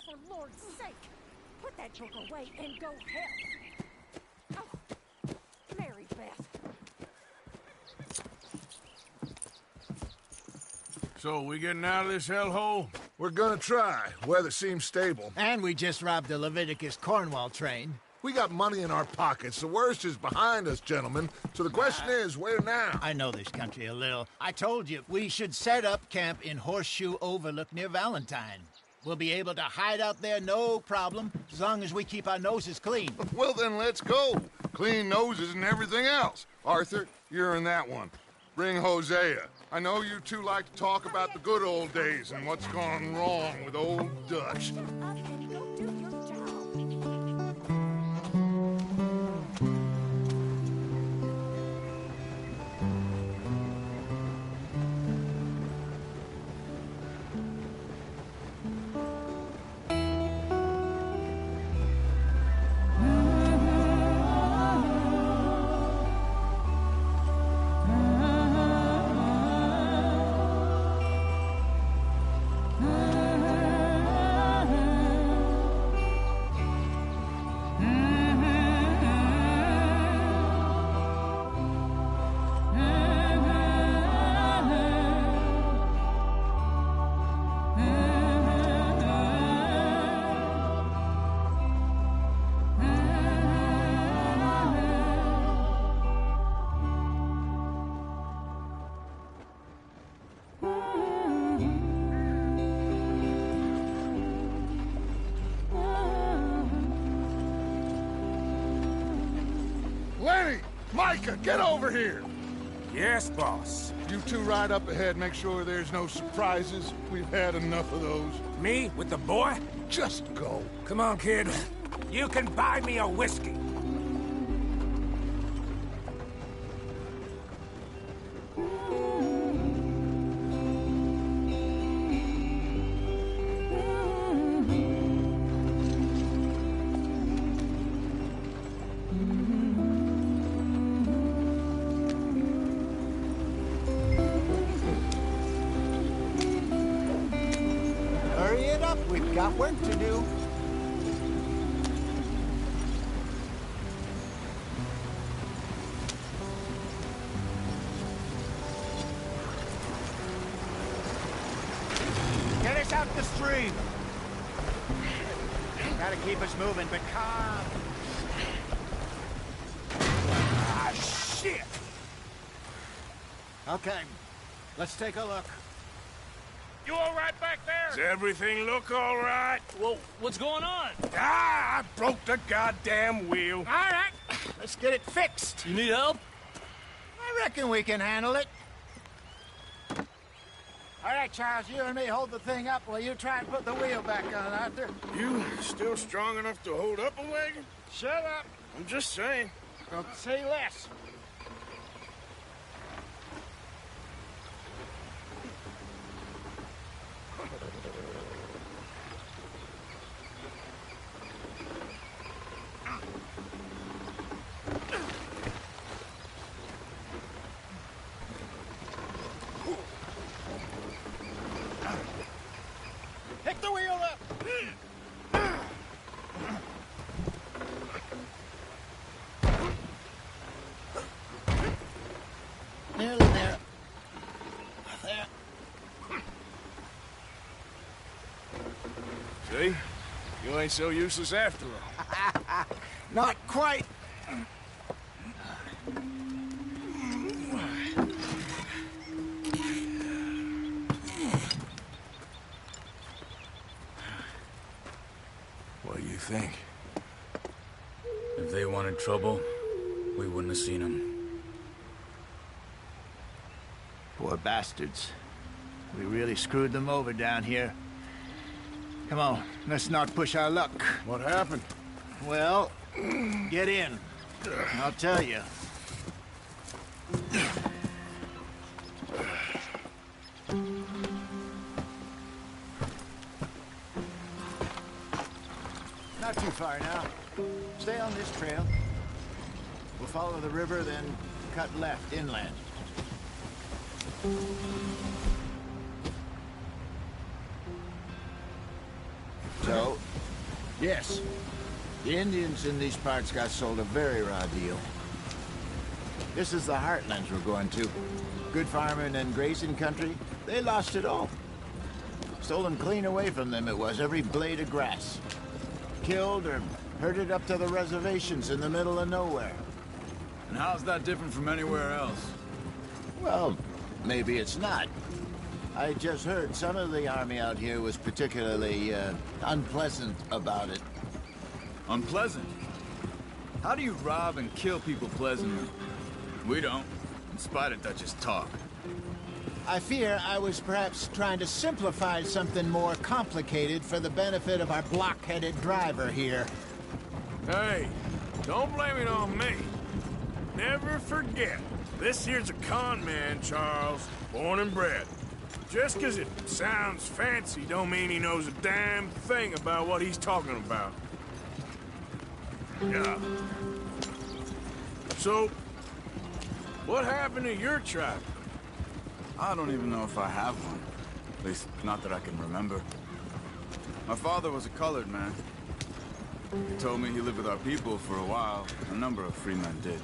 for Lord's sake! Put that joke away and go help! Oh, Mary Beth. So, we getting out of this hellhole? We're gonna try. Weather seems stable. And we just robbed the Leviticus Cornwall train. We got money in our pockets. The worst is behind us, gentlemen. So the question is, where now? I know this country a little. I told you, we should set up camp in Horseshoe Overlook near Valentine. We'll be able to hide out there, no problem, as long as we keep our noses clean. Well, then let's go. Clean noses and everything else. Arthur, you're in that one. Bring Hosea. I know you two like to talk about the good old days and what's gone wrong with old Dutch. Shut up and go do your job. Lenny! Micah, get over here! Yes, boss. You two ride up ahead, make sure there's no surprises. We've had enough of those. Me with the boy? Just go. Come on, kid. You can buy me a whiskey. Hurry it up, we've got work to do. Get us out the stream. Gotta keep us moving, but calm. Ah, shit! Okay, let's take a look. You all right back Does there? everything look all right? Well, what's going on? Ah, I broke the goddamn wheel. All right, let's get it fixed. You need help? I reckon we can handle it. All right, Charles, you and me hold the thing up while you try and put the wheel back on, Arthur. You still strong enough to hold up a wagon? Shut up. I'm just saying. Don't say less. Pick the wheel up. Nearly there. There. See? You ain't so useless after all. Not quite. What do you think? If they wanted trouble, we wouldn't have seen them. Poor bastards. We really screwed them over down here. Come on, let's not push our luck. What happened? Well, get in. I'll tell you. Not too far now. Stay on this trail. We'll follow the river, then cut left inland. So, yes, the Indians in these parts got sold a very raw deal. This is the heartlands we're going to. Good farming and grazing country, they lost it all. Stolen clean away from them it was, every blade of grass. Killed or herded up to the reservations in the middle of nowhere. And how's that different from anywhere else? Well, maybe it's not. I just heard some of the army out here was particularly, unpleasant about it. Unpleasant? How do you rob and kill people pleasantly? We don't, in spite of Dutch's talk. I fear I was perhaps trying to simplify something more complicated for the benefit of our block-headed driver here. Hey, don't blame it on me. Never forget, this here's a con man, Charles, born and bred. Just 'cause it sounds fancy don't mean he knows a damn thing about what he's talking about. Yeah. So, what happened to your tribe? I don't even know if I have one. At least, not that I can remember. My father was a colored man. He told me he lived with our people for a while. A number of free men did.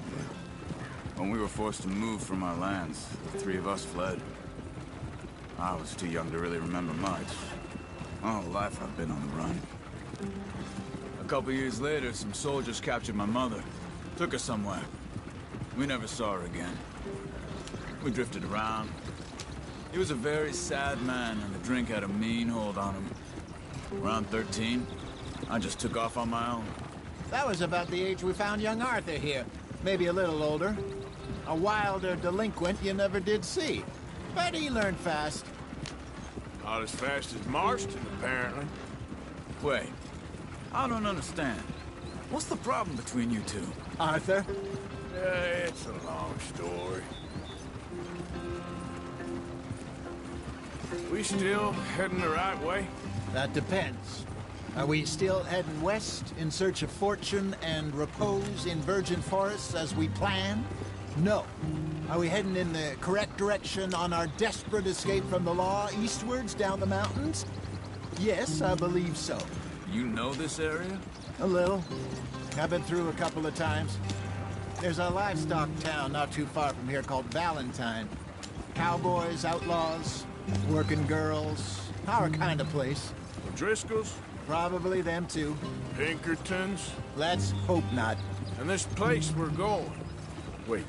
When we were forced to move from our lands, the three of us fled. I was too young to really remember much. My whole life I've been on the run. A couple years later, some soldiers captured my mother. Took her somewhere. We never saw her again. We drifted around. He was a very sad man, and the drink had a mean hold on him. Around 13, I just took off on my own. That was about the age we found young Arthur here. Maybe a little older. A wilder delinquent you never did see. But he learned fast. Not as fast as Marston, apparently. Wait, I don't understand. What's the problem between you two? Arthur? It's a long story. We still heading the right way? That depends. Are we still heading west in search of fortune and repose in virgin forests as we planned? No. Are we heading in the correct direction on our desperate escape from the law eastwards down the mountains? Yes, I believe so. You know this area? A little. I've been through a couple of times. There's a livestock town not too far from here called Valentine. Cowboys, outlaws, working girls, our kind of place. Driscoll's? Probably them too. Pinkertons? Let's hope not. And this place we're going. Wait,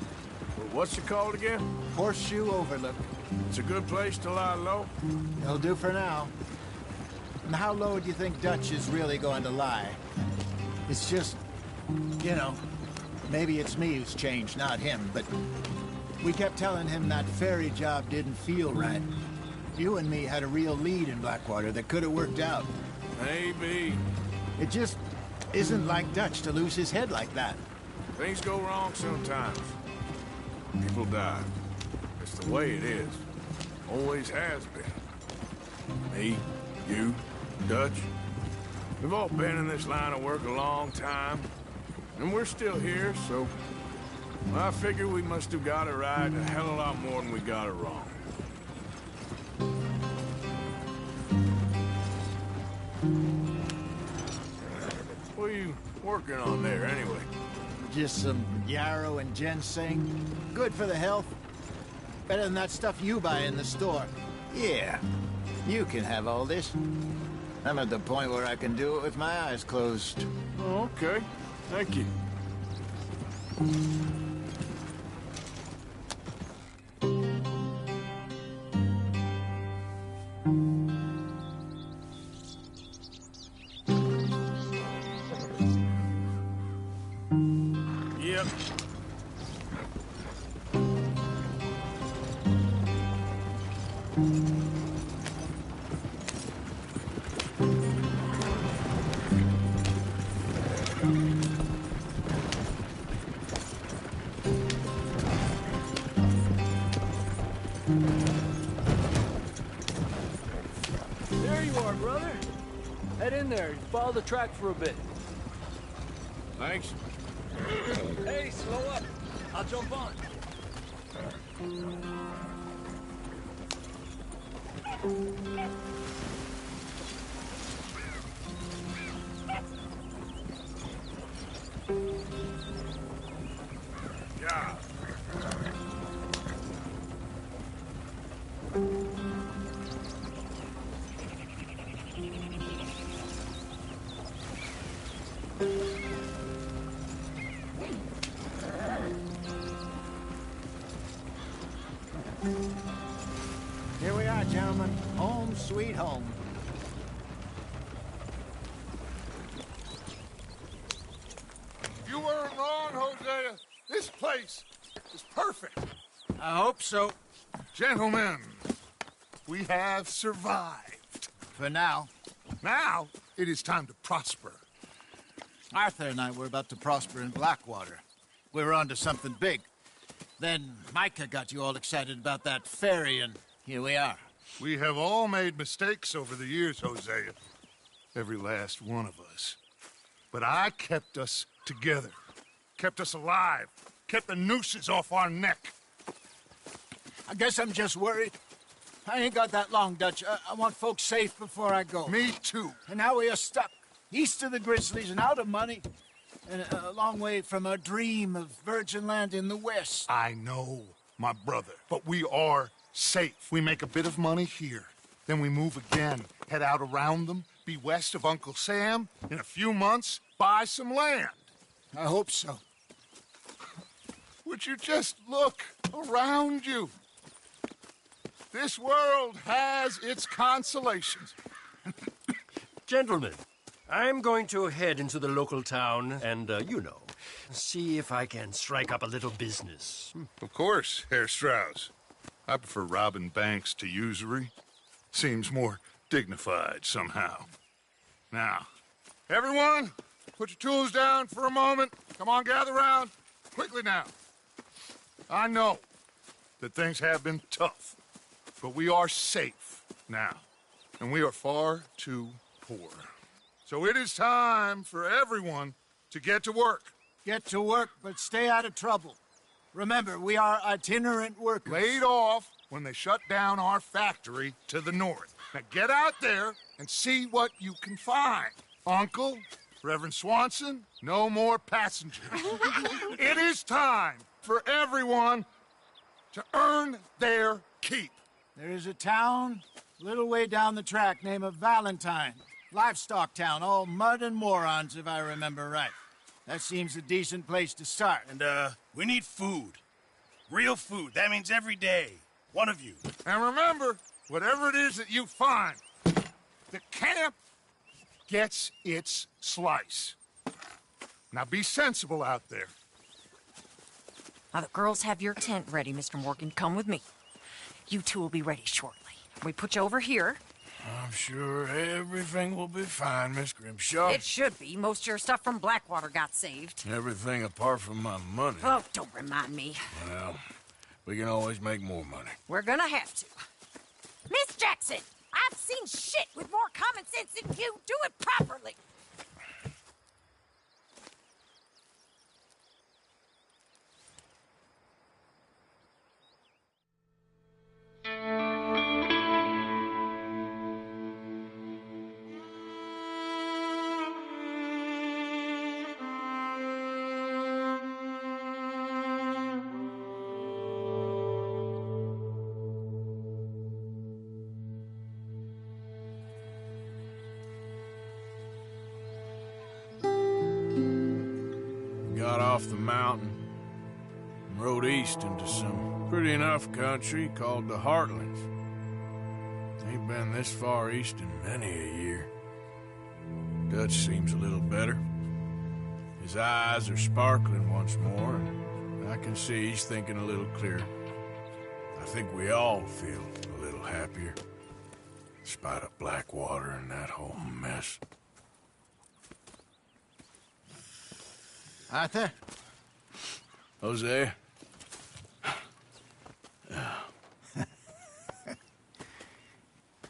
what's it called again? Horseshoe Overlook. It's a good place to lie low? It'll do for now. And how low do you think Dutch is really going to lie? It's just, you know, maybe it's me who's changed, not him, but we kept telling him that ferry job didn't feel right. You and me had a real lead in Blackwater that could have worked out. Maybe. It just isn't like Dutch to lose his head like that. Things go wrong sometimes. People die. It's the way it is. Always has been. Me, you, Dutch. We've all been in this line of work a long time. And we're still here, so... I figure we must have got it right a hell of a lot more than we got it wrong. What are you working on there, anyway? Just some yarrow and ginseng. Good for the health. Better than that stuff you buy in the store. Yeah, you can have all this. I'm at the point where I can do it with my eyes closed. Oh, okay. Thank you. Yep. There you are, brother. Head in there. Follow the track for a bit. Thanks. Hey, slow up. I'll jump on. Here we are, gentlemen. Home sweet home. You weren't wrong, Hosea. This place is perfect. I hope so. Gentlemen, we have survived. For now. Now, it is time to prosper. Arthur and I were about to prosper in Blackwater. We were onto something big. Then Micah got you all excited about that ferry, and here we are. We have all made mistakes over the years, Hosea. Every last one of us. But I kept us together. Kept us alive. Kept the nooses off our neck. I guess I'm just worried. I ain't got that long, Dutch. I want folks safe before I go. Me too. And now we are stuck, east of the Grizzlies and out of money, and a long way from our dream of virgin land in the west. I know, my brother, but we are safe. We make a bit of money here. Then we move again, head out around them, be west of Uncle Sam. In a few months, buy some land. I hope so. Would you just look around you? This world has its consolations. Gentlemen, I'm going to head into the local town and, see if I can strike up a little business. Of course, Herr Strauss. I prefer robbing banks to usury. Seems more dignified somehow. Now, everyone, put your tools down for a moment. Come on, gather round. Quickly now. I know that things have been tough, but we are safe now, and we are far too poor. So it is time for everyone to get to work. Get to work, but stay out of trouble. Remember, we are itinerant workers. Laid off when they shut down our factory to the north. Now get out there and see what you can find. Uncle, Reverend Swanson, no more passengers. It is time for everyone to earn their keep. There is a town a little way down the track named Valentine. Livestock town, all mud and morons, if I remember right. That seems a decent place to start. And, we need food. Real food. That means every day. One of you. And remember, whatever it is that you find, the camp gets its slice. Now be sensible out there. Now, the girls have your tent ready, Mr. Morgan. Come with me. You two will be ready shortly. We put you over here. I'm sure everything will be fine, Miss Grimshaw. It should be. Most of your stuff from Blackwater got saved. Everything apart from my money. Oh, don't remind me. Well, we can always make more money. We're gonna have to. Miss Jackson, I've seen shit with more common sense than you. Do it properly. Got off the mountain and rode east into some pretty enough country called the Heartlands. Ain't been this far east in many a year. Dutch seems a little better. His eyes are sparkling once more, and I can see he's thinking a little clearer. I think we all feel a little happier, in spite of Blackwater and that whole mess. Arthur? Jose?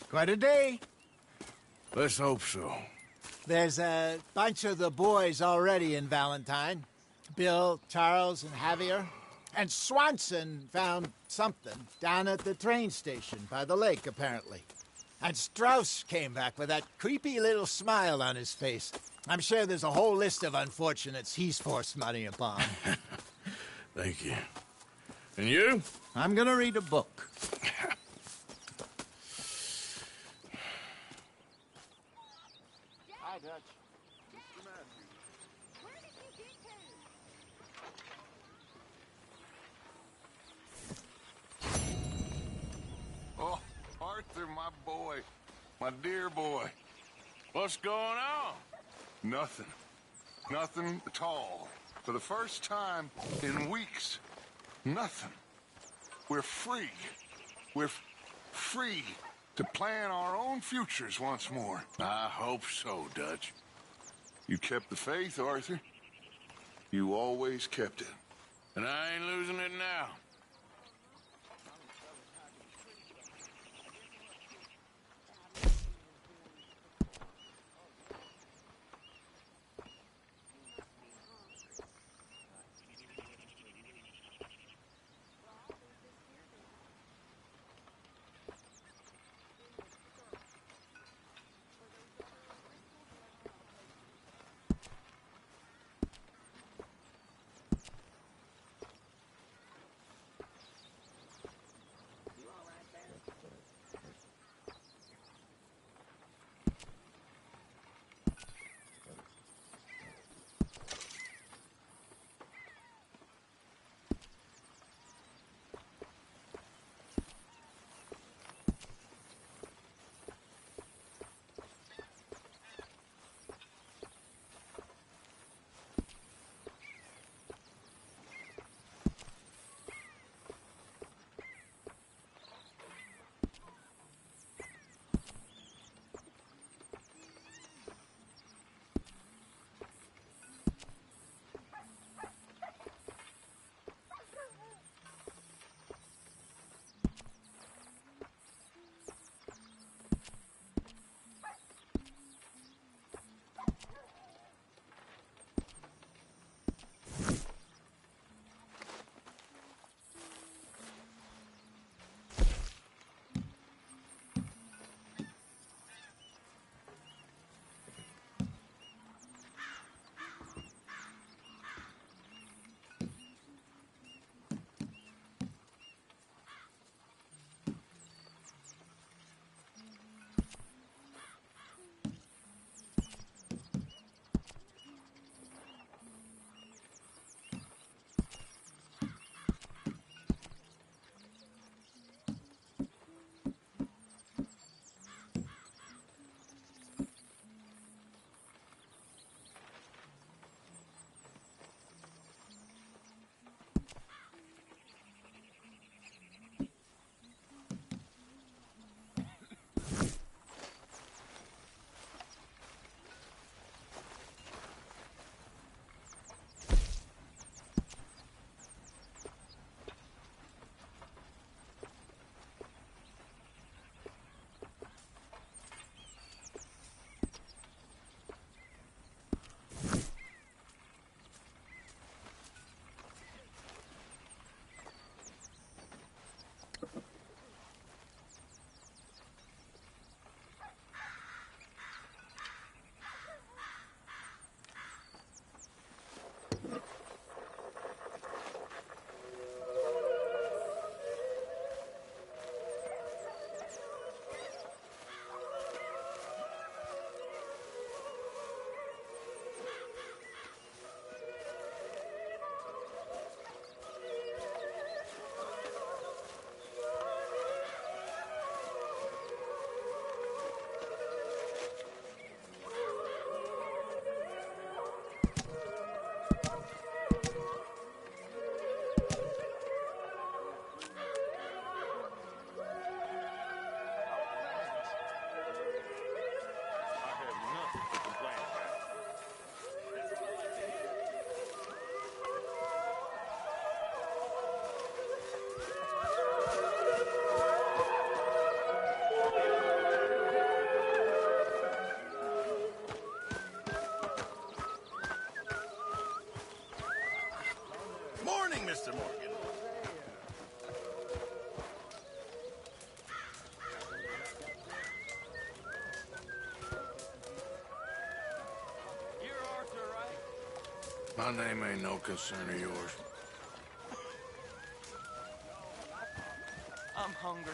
Quite a day. Let's hope so. There's a bunch of the boys already in Valentine. Bill, Charles, and Javier. And Swanson found something down at the train station by the lake, apparently. And Strauss came back with that creepy little smile on his face. I'm sure there's a whole list of unfortunates he's forced money upon. Thank you. And you? I'm gonna read a book. Hi, Dutch. My dear boy. What's going on? Nothing. Nothing at all. For the first time in weeks. Nothing. We're free. We're free to plan our own futures once more. I hope so, Dutch. You kept the faith, Arthur. You always kept it. And I ain't losing it now. Morning, Mr. Morgan. You're Arthur, right? My name ain't no concern of yours. I'm hungry.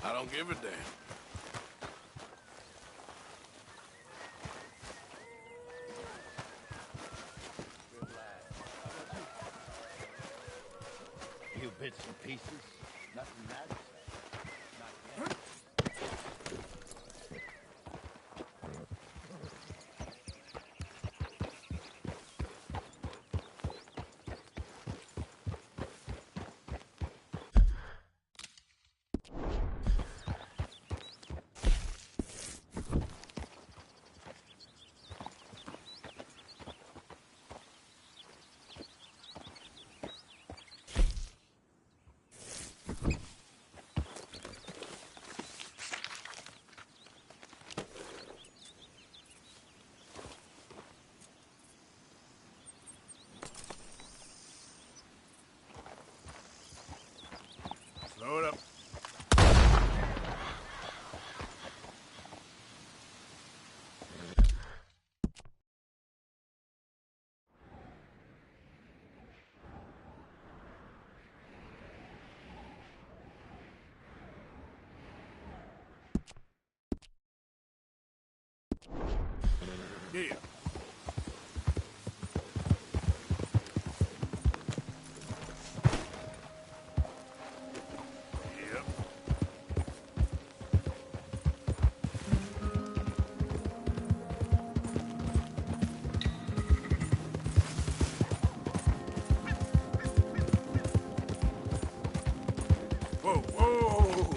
I don't give a damn. Few bits and pieces. Nothing magic. Not yet. Yeah. Yep. Whoa, whoa!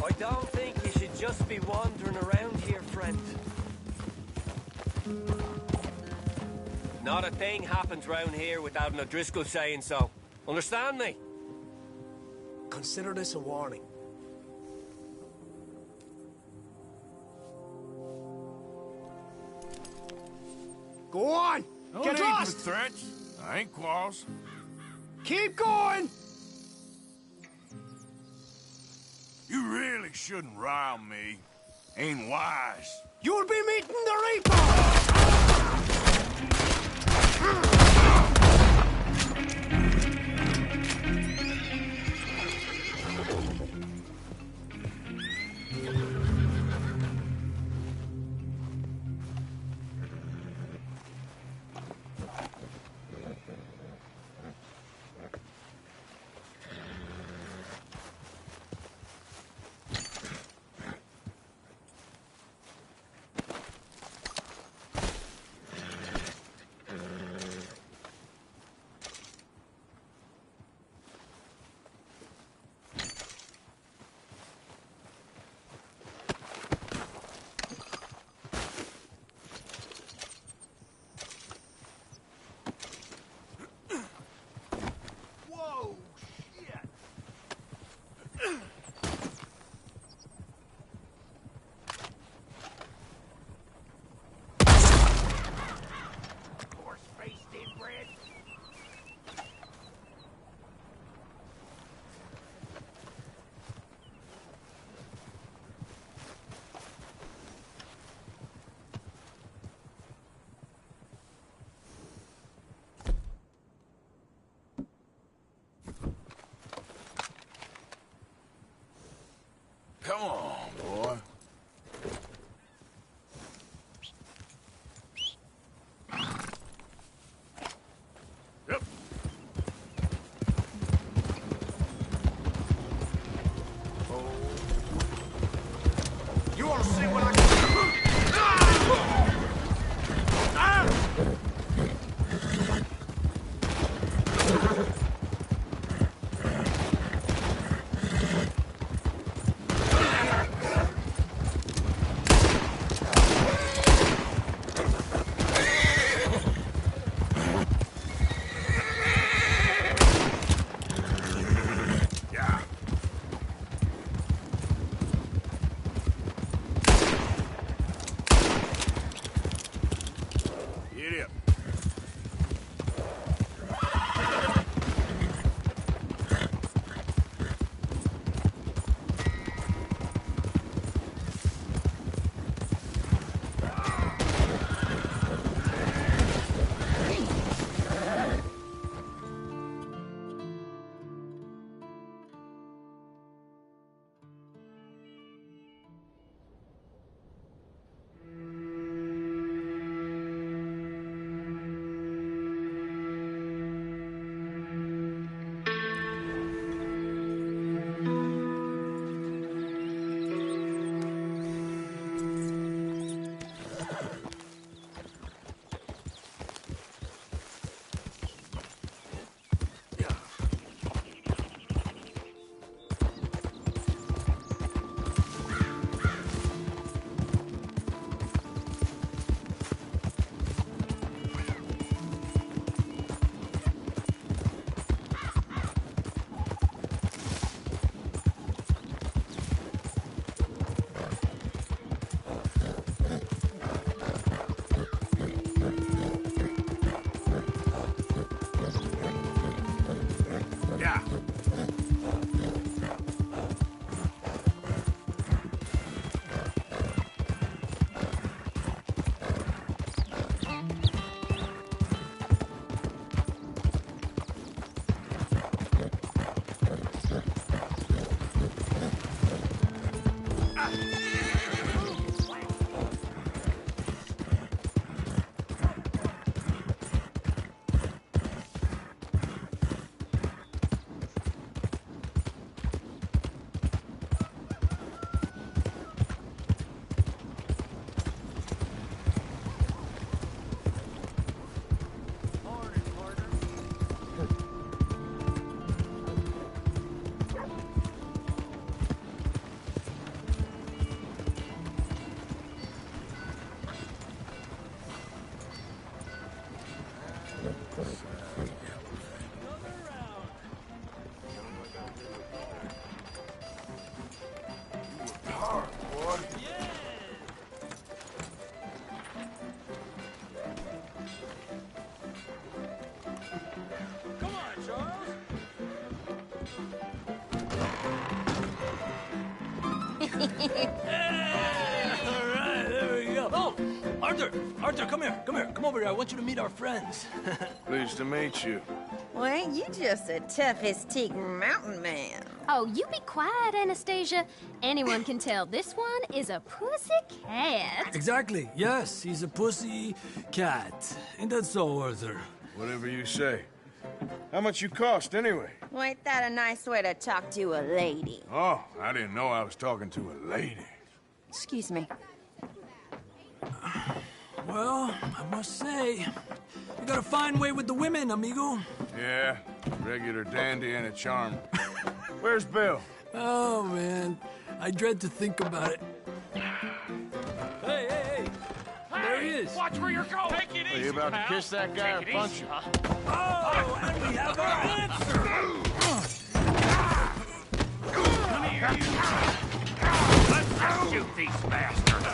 I don't think you should just be wandering around here, friend. Not a thing happens round here without an O'Driscoll saying so. Understand me? Consider this a warning. Go on! No Get need lost! for threats. I ain't Claus. Keep going! You really shouldn't rile me. Ain't wise. You'll be meeting the Reaper! Whoa, shit! Horse-faced inbred. Come on, boy. Yep. You wanna see what I can do? Yeah. Get up. All right, there we go. Oh, Arthur, come here. Come over here. I want you to meet our friends. Pleased to meet you. Well, you just a tough-as-teak mountain man. Oh, you be quiet, Anastasia. Anyone can tell this one is a pussy cat. Exactly. Yes, he's a pussy cat. Ain't that so, Arthur? Whatever you say. How much you cost, anyway? Well, ain't that a nice way to talk to a lady? Oh, I didn't know I was talking to a lady. Excuse me. Well, I must say, you got a fine way with the women, amigo. Yeah, regular dandy and a charm. Where's Bill? Oh, man. I dread to think about it. Hey! There he is. Watch where you're going. Take it easy, Are you about to kiss that guy or punch him? Oh, and we have our answer. Come here, you. Let's shoot these bastards.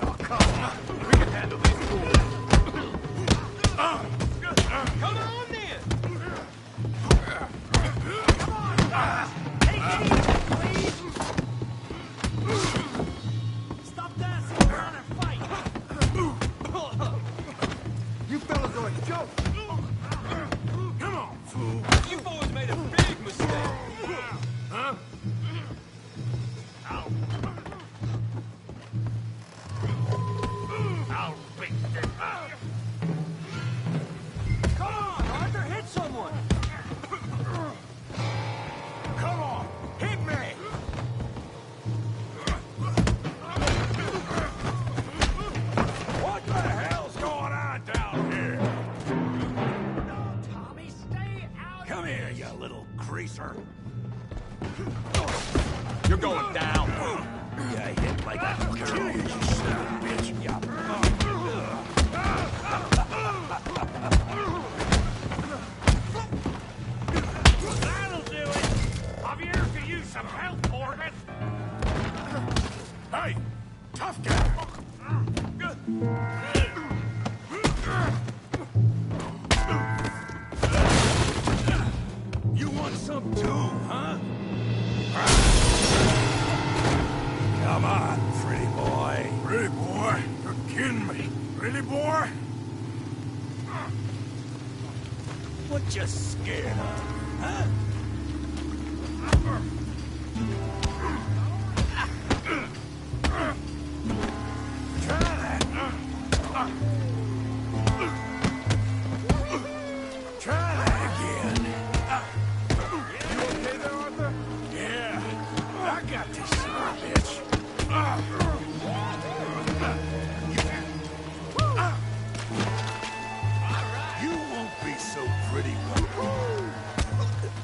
Oh, come on. We can handle these fools. Come on, then. Come on. Take it easy, please. Stop dancing around and fight. You fellas are a joke. Come on, fool. You boys made a big mistake. Huh? I'll beat them. Come on, Arthur, hit someone. Come on, hit me. What the hell's going on down here? No, Tommy, stay out. Come here, you little greaser. You're going down. You hit like a girl, you son of a bitch. That'll do it. Javier could use some help, Morgan. Hey, tough guy. You want some too, huh? Come on, pretty boy. Pretty boy, you're kidding me. Really, boy? What you scared of, huh? Try that again. You okay there, Arthur? Yeah, I got this son of a bitch. You won't be so pretty.